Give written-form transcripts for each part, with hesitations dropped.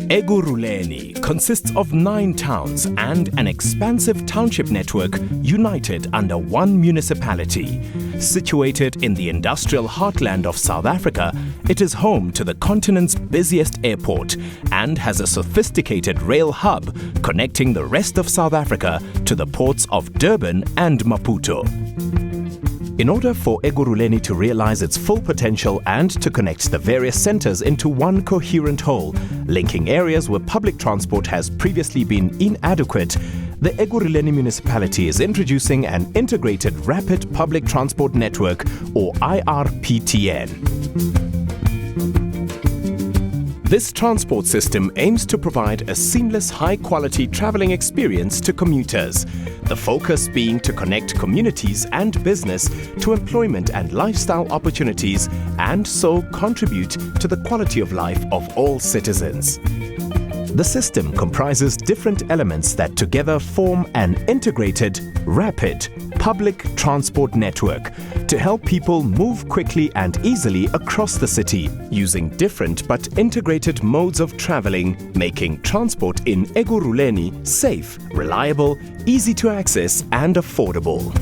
Ekurhuleni consists of 9 towns and an expansive township network united under one municipality. Situated in the industrial heartland of South Africa, it is home to the continent's busiest airport and has a sophisticated rail hub connecting the rest of South Africa to the ports of Durban and Maputo. In order for Ekurhuleni to realize its full potential and to connect the various centers into one coherent whole, linking areas where public transport has previously been inadequate, the Ekurhuleni municipality is introducing an integrated rapid public transport network, or IRPTN. This transport system aims to provide a seamless, high-quality traveling experience to commuters, the focus being to connect communities and business to employment and lifestyle opportunities and so contribute to the quality of life of all citizens. The system comprises different elements that together form an integrated, rapid, public transport network to help people move quickly and easily across the city using different but integrated modes of traveling, making transport in Ekurhuleni safe, reliable, easy to access and affordable.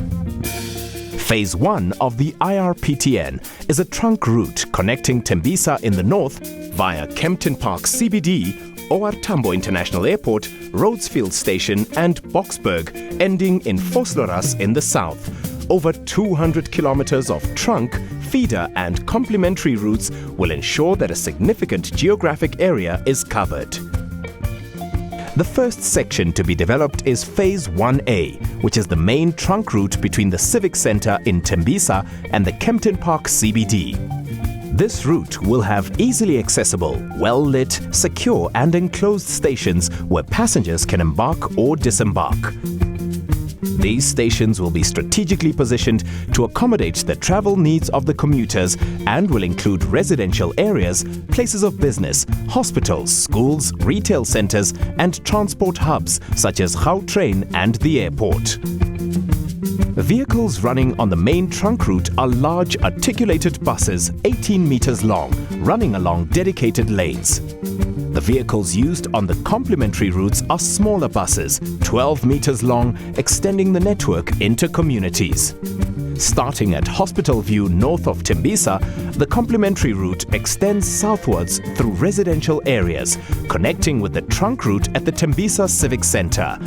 Phase 1 of the IRPTN is a trunk route connecting Tembisa in the north via Kempton Park CBD, OR Tambo International Airport, Rhodesfield Station and Boksburg, ending in Vosloorus in the south. Over 200 kilometers of trunk, feeder and complementary routes will ensure that a significant geographic area is covered. The first section to be developed is Phase 1A, which is the main trunk route between the Civic Centre in Tembisa and the Kempton Park CBD. This route will have easily accessible, well-lit, secure and enclosed stations where passengers can embark or disembark. These stations will be strategically positioned to accommodate the travel needs of the commuters and will include residential areas, places of business, hospitals, schools, retail centres and transport hubs such as Gautrain and the airport. Vehicles running on the main trunk route are large articulated buses 18 meters long, running along dedicated lanes. The vehicles used on the complementary routes are smaller buses, 12 meters long, extending the network into communities. Starting at Hospital View north of Tembisa, the complementary route extends southwards through residential areas, connecting with the trunk route at the Tembisa Civic Centre.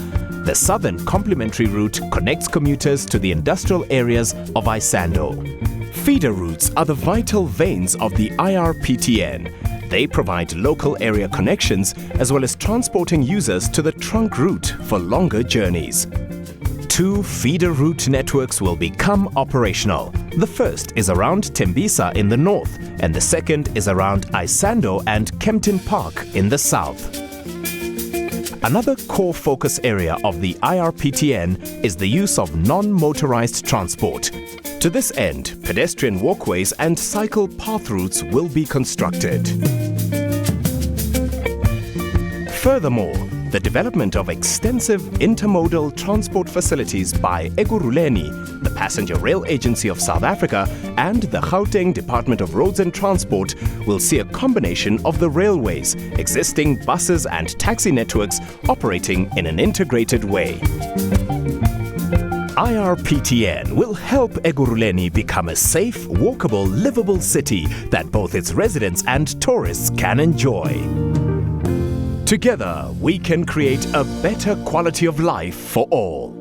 The southern complementary route connects commuters to the industrial areas of Isando. Feeder routes are the vital veins of the IRPTN. They provide local area connections as well as transporting users to the trunk route for longer journeys. 2 feeder route networks will become operational. The first is around Tembisa in the north and the second is around Isando and Kempton Park in the south. Another core focus area of the IRPTN is the use of non-motorized transport. To this end, pedestrian walkways and cycle path routes will be constructed. Furthermore, the development of extensive intermodal transport facilities by Ekurhuleni, the passenger rail agency of South Africa, and the Gauteng Department of Roads and Transport will see a combination of the railways, existing buses and taxi networks operating in an integrated way. IRPTN will help Ekurhuleni become a safe, walkable, livable city that both its residents and tourists can enjoy. Together, we can create a better quality of life for all.